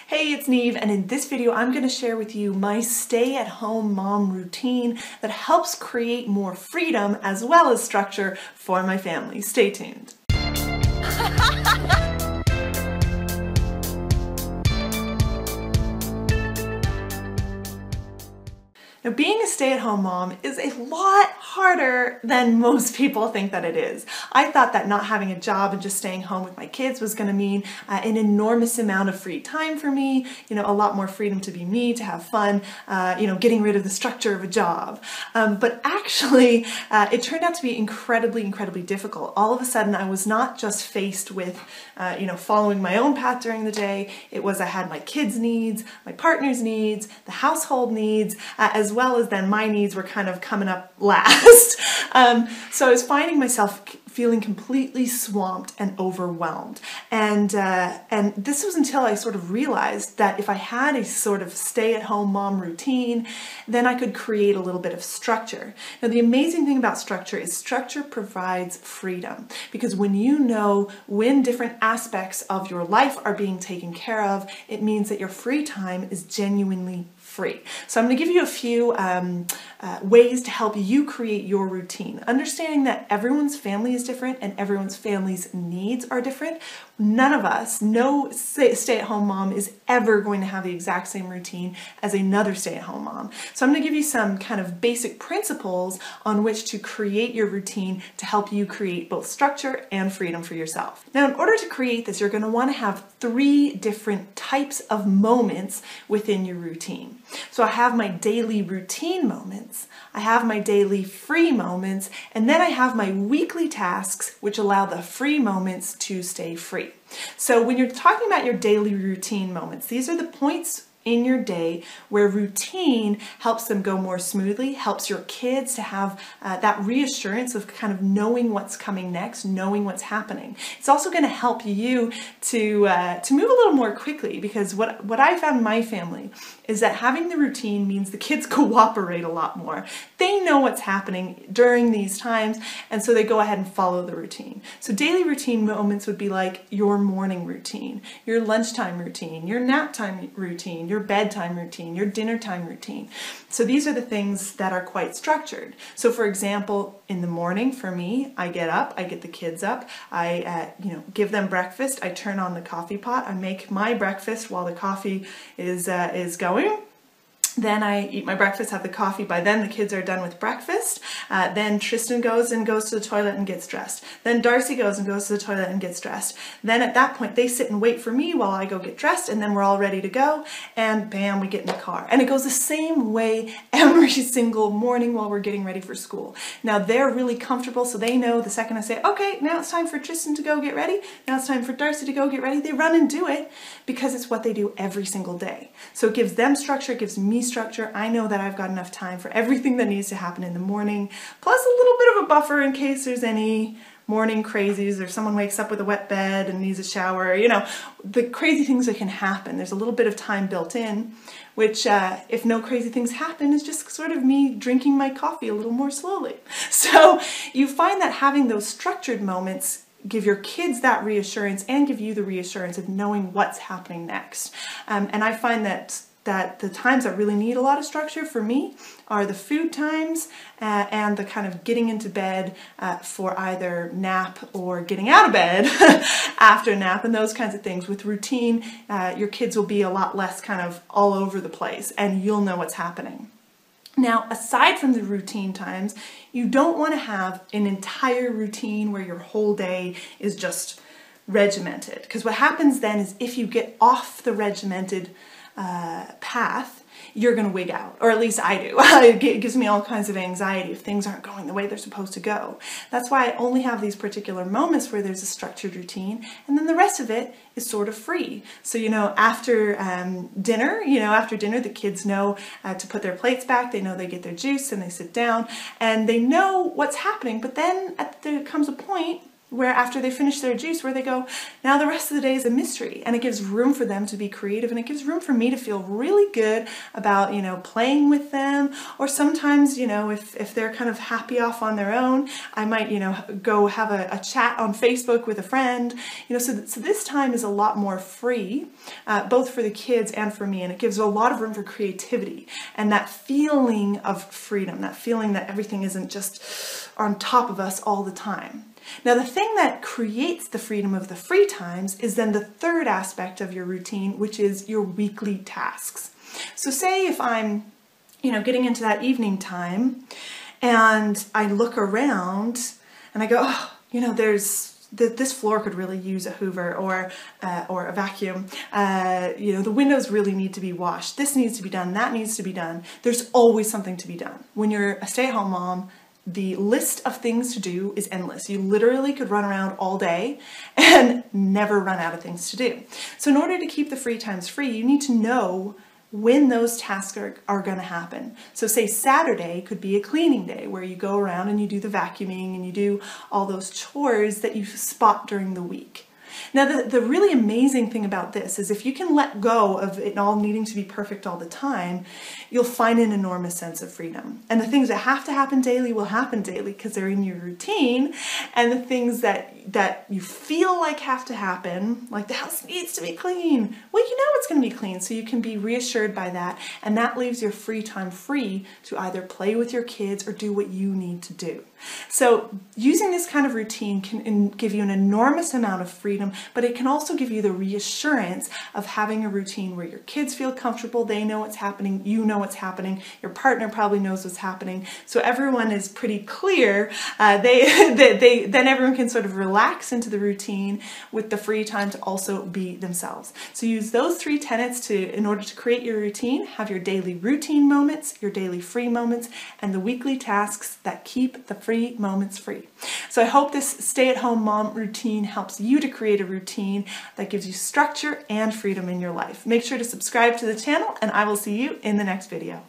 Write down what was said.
Hey, it's Niamh, and in this video I'm going to share with you my stay-at-home mom routine that helps create more freedom as well as structure for my family. Stay tuned. Now, being a stay-at-home mom is a lot harder than most people think that it is. I thought that not having a job and just staying home with my kids was going to mean an enormous amount of free time for me, a lot more freedom to be me, to have fun, getting rid of the structure of a job. But actually, it turned out to be incredibly difficult. All of a sudden, I was not just faced with, following my own path during the day. It was I had my kids' needs, my partner's needs, the household needs, as well as then my needs were kind of coming up last. So I was finding myself feeling completely swamped and overwhelmed. And this was until I sort of realized that if I had a sort of stay-at-home mom routine, then I could create a little bit of structure. Now, the amazing thing about structure is structure provides freedom, because when you know when different aspects of your life are being taken care of, it means that your free time is genuinely free. So I'm going to give you a few ways to help you create your routine. Understanding that everyone's family is different and everyone's family's needs are different. None of us, no stay-at-home mom is ever going to have the exact same routine as another stay-at-home mom. So I'm going to give you some kind of basic principles on which to create your routine to help you create both structure and freedom for yourself. Now, in order to create this, you're going to want to have 3 different types of moments within your routine. So I have my daily routine moments, I have my daily free moments, and then I have my weekly tasks, which allow the free moments to stay free. So when you're talking about your daily routine moments, these are the points in your day where routine helps them go more smoothly, helps your kids to have that reassurance of kind of knowing what's coming next, knowing what's happening. It's also going to help you to move a little more quickly, because what I found in my family is that having the routine means the kids cooperate a lot more. They know what's happening during these times, and so they go ahead and follow the routine. So daily routine moments would be like your morning routine, your lunchtime routine, your nap time routine, your bedtime routine, your dinner time routine. So these are the things that are quite structured. So for example, in the morning for me, I get up, I get the kids up, I give them breakfast, I turn on the coffee pot, I make my breakfast while the coffee is going. Then I eat my breakfast, have the coffee. By then the kids are done with breakfast. Then Tristan goes to the toilet and gets dressed. Then Darcy goes to the toilet and gets dressed. Then at that point they sit and wait for me while I go get dressed, and then we're all ready to go, and bam, we get in the car. And it goes the same way every single morning while we're getting ready for school. Now they're really comfortable, so they know the second I say, okay, now it's time for Tristan to go get ready, now it's time for Darcy to go get ready, they run and do it because it's what they do every single day. So it gives them structure, it gives me structure. I know that I've got enough time for everything that needs to happen in the morning, plus a little bit of a buffer in case there's any morning crazies or someone wakes up with a wet bed and needs a shower, the crazy things that can happen. There's a little bit of time built in, which if no crazy things happen, is just sort of me drinking my coffee a little more slowly. So you find that having those structured moments give your kids that reassurance and give you the reassurance of knowing what's happening next. And I find that the times that really need a lot of structure for me are the food times and the kind of getting into bed for either nap or getting out of bed after nap and those kinds of things. With routine, your kids will be a lot less kind of all over the place, and you'll know what's happening. Now, aside from the routine times, you don't want to have an entire routine where your whole day is just regimented, because what happens then is if you get off the regimented path, you're going to wig out, or at least I do. It gives me all kinds of anxiety if things aren't going the way they're supposed to go. That's why I only have these particular moments where there's a structured routine, and then the rest of it is sort of free. So, after dinner, the kids know to put their plates back, they know they get their juice and they sit down and they know what's happening, but then there comes a point where after they finish their juice, where they go, now the rest of the day is a mystery, and it gives room for them to be creative, and it gives room for me to feel really good about, playing with them. Or sometimes, if they're kind of happy off on their own, I might, go have a chat on Facebook with a friend, so this time is a lot more free, both for the kids and for me, and it gives a lot of room for creativity and that feeling of freedom, that feeling that everything isn't just on top of us all the time. Now, the thing that creates the freedom of the free times is then the third aspect of your routine, which is your weekly tasks. So say if I'm, getting into that evening time and I look around and I go, this floor could really use a Hoover or a vacuum. The windows really need to be washed. This needs to be done. That needs to be done. There's always something to be done. When you're a stay-at-home mom, the list of things to do is endless. You literally could run around all day and never run out of things to do. So in order to keep the free times free, you need to know when those tasks are going to happen. So say Saturday could be a cleaning day where you go around and you do the vacuuming and you do all those chores that you spot during the week. Now, the really amazing thing about this is if you can let go of it all needing to be perfect all the time, you'll find an enormous sense of freedom. And the things that have to happen daily will happen daily because they're in your routine. And the things that you feel like have to happen, like the house needs to be clean, well, you know it's going to be clean, so you can be reassured by that. And that leaves your free time free to either play with your kids or do what you need to do. So using this kind of routine can give you an enormous amount of freedom, but it can also give you the reassurance of having a routine where your kids feel comfortable, they know what's happening, you know what's happening, your partner probably knows what's happening, so everyone is pretty clear. Then everyone can sort of relax into the routine with the free time to also be themselves. So use those three tenets in order to create your routine. Have your daily routine moments, your daily free moments, and the weekly tasks that keep the free moments free. So I hope this stay-at-home mom routine helps you to create a routine that gives you structure and freedom in your life. Make sure to subscribe to the channel, and I will see you in the next video.